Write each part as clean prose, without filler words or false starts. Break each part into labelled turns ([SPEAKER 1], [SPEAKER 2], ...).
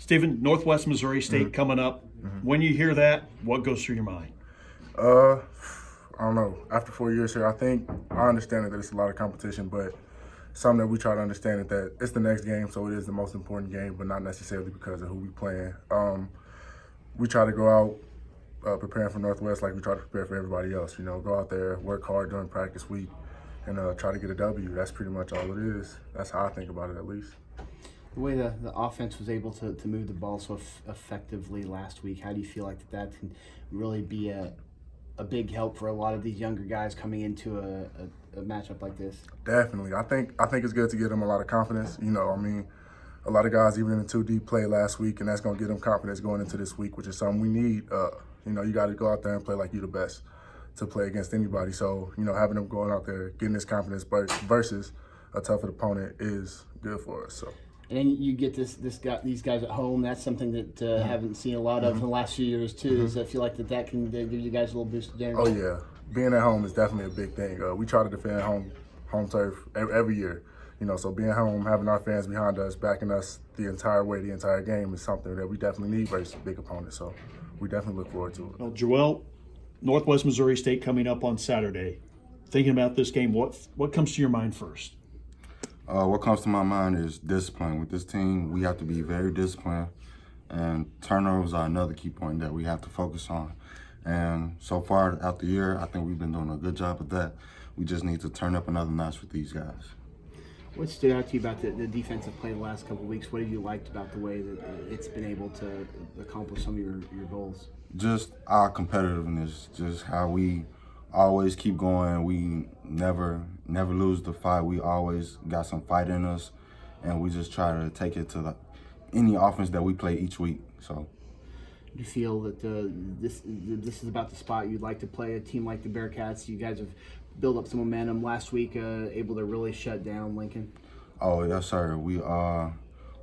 [SPEAKER 1] Stephen, Northwest Missouri State coming up. When you hear that, what goes through your mind?
[SPEAKER 2] I don't know. After 4 years here, I understand that it's a lot of competition, but something that we try to understand is that it's the next game, so it is the most important game, but not necessarily because of who we playing. We try to go out preparing for Northwest like we try to prepare for everybody else. You know, go out there, work hard during practice week, and try to get a W. That's pretty much all it is. That's how I think about it, at least.
[SPEAKER 3] The way the offense was able to move the ball so effectively last week, how do you feel like that can really be a big help for a lot of these younger guys coming into a matchup like this?
[SPEAKER 2] Definitely. I think it's good to give them a lot of confidence. You know, I mean, a lot of guys, even in the 2D, played last week, and that's going to give them confidence going into this week, which is something we need. You know, you got to go out there and play like you're the best to play against anybody. So, you know, having them going out there, getting this confidence versus a tougher opponent is good for us. So.
[SPEAKER 3] And then you get these guys at home. That's something that haven't seen a lot of in the last few years too. Does that feel like that can give you guys a little boost of energy?
[SPEAKER 2] Oh yeah, being at home is definitely a big thing. We try to defend home turf every year. You know, so being home, having our fans behind us, backing us the entire way, the entire game is something that we definitely need versus big opponents. So we definitely look forward to it.
[SPEAKER 1] Well, Jawill, Northwest Missouri State coming up on Saturday. Thinking about this game, what comes to your mind first?
[SPEAKER 4] What comes to my mind is discipline. With this team, we have to be very disciplined, and turnovers are another key point that we have to focus on. And so far out the year, I think we've been doing a good job of that. We just need to turn up another notch with these guys.
[SPEAKER 3] What stood out to you about the defensive play the last couple of weeks? What have you liked about the way that it's been able to accomplish some of your goals?
[SPEAKER 4] Just our competitiveness, just how we always keep going. We never lose the fight. We always got some fight in us, and we just try to take it to any offense that we play each week. So,
[SPEAKER 3] do you feel that this is about the spot you'd like to play a team like the Bearcats? You guys have built up some momentum last week, able to really shut down Lincoln.
[SPEAKER 4] Oh yes, sir. We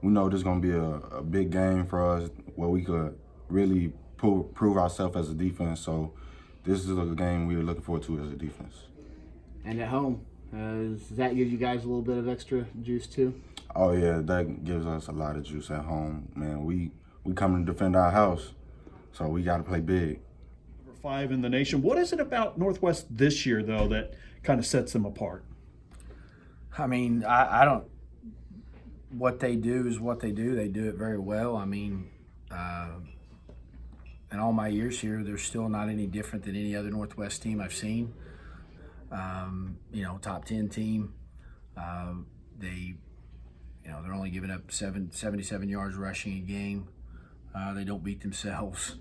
[SPEAKER 4] know this is gonna be a big game for us where we could really prove ourselves as a defense. So this is a game we're looking forward to as a defense.
[SPEAKER 3] And at home, does that give you guys a little bit of extra juice too?
[SPEAKER 4] Oh yeah, that gives us a lot of juice at home, man. We come to defend our house, so we got to play big.
[SPEAKER 1] Number 5 in the nation. What is it about Northwest this year, though, that kind of sets them apart?
[SPEAKER 5] I mean, I don't. What they do is what they do. They do it very well. I mean, in all my years here, they're still not any different than any other Northwest team I've seen. You know, top 10 team. They're only giving up 77 yards rushing a game. They don't beat themselves.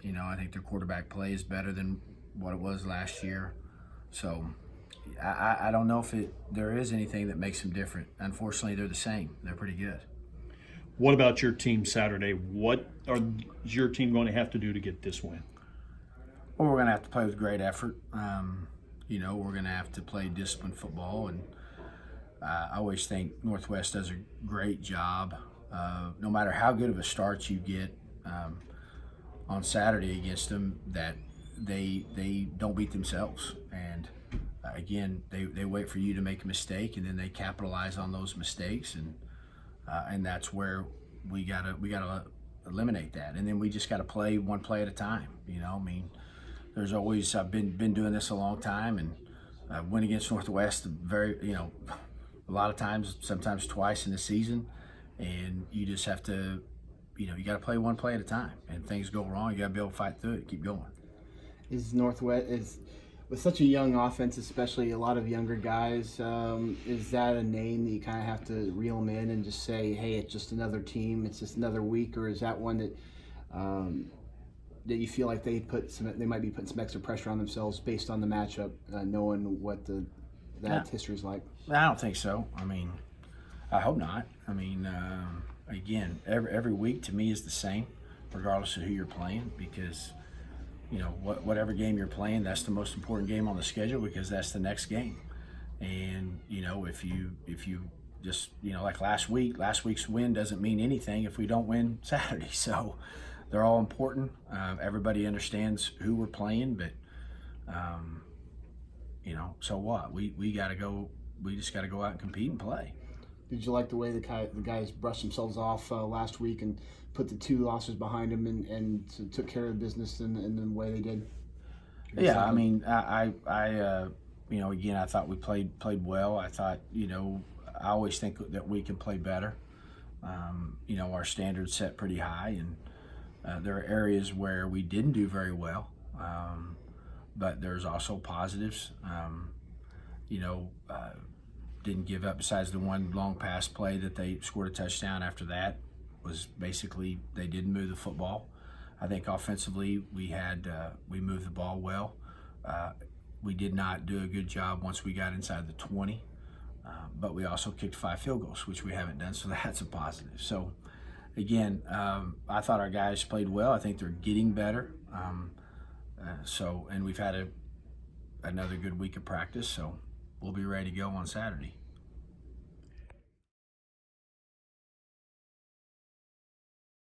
[SPEAKER 5] You know, I think their quarterback play is better than what it was last year. So I don't know if there is anything that makes them different. Unfortunately, they're the same. They're pretty good.
[SPEAKER 1] What about your team Saturday? What is your team going to have to do to get this win?
[SPEAKER 5] Well, we're going to have to play with great effort. You know, we're going to have to play disciplined football. And I always think Northwest does a great job. No matter how good of a start you get on Saturday against them, that they don't beat themselves. And again, they wait for you to make a mistake, and then they capitalize on those mistakes, and that's where we gotta eliminate that. And then we just gotta play one play at a time. You know, I mean, there's always I've been doing this a long time, and I went against Northwest a lot of times, sometimes twice in the season, and you just have to, you got to play one play at a time. And things go wrong, you got to be able to fight through it, keep going.
[SPEAKER 3] Is Northwest with such a young offense, especially a lot of younger guys? Is that a name that you kind of have to reel them in and just say, hey, it's just another team, it's just another week, or is that one that that you feel like they might be putting some extra pressure on themselves based on the matchup, knowing what that history is like?
[SPEAKER 5] I don't think so. I mean, I hope not. I mean, again, every week to me is the same, regardless of who you're playing, because whatever game you're playing, that's the most important game on the schedule, because that's the next game. And if you just like last week's win doesn't mean anything if we don't win Saturday. So they're all important. Everybody understands who we're playing, but so what? We got to go. We just got to go out and compete and play.
[SPEAKER 3] Did you like the way the guys brushed themselves off last week and put the 2 losses behind them and took care of business in the way they did?
[SPEAKER 5] Yeah, I mean, I you know, again, I thought we played well. I thought, you know, I always think that we can play better. You know, our standards set pretty high, and there are areas where we didn't do very well. But there's also positives. You know, didn't give up. Besides the one long pass play that they scored a touchdown after that, was basically they didn't move the football. I think offensively we moved the ball well. We did not do a good job once we got inside the 20, but we also kicked 5 field goals, which we haven't done, so that's a positive. So again, I thought our guys played well. I think they're getting better. And we've had another good week of practice, so we'll be ready to go on Saturday.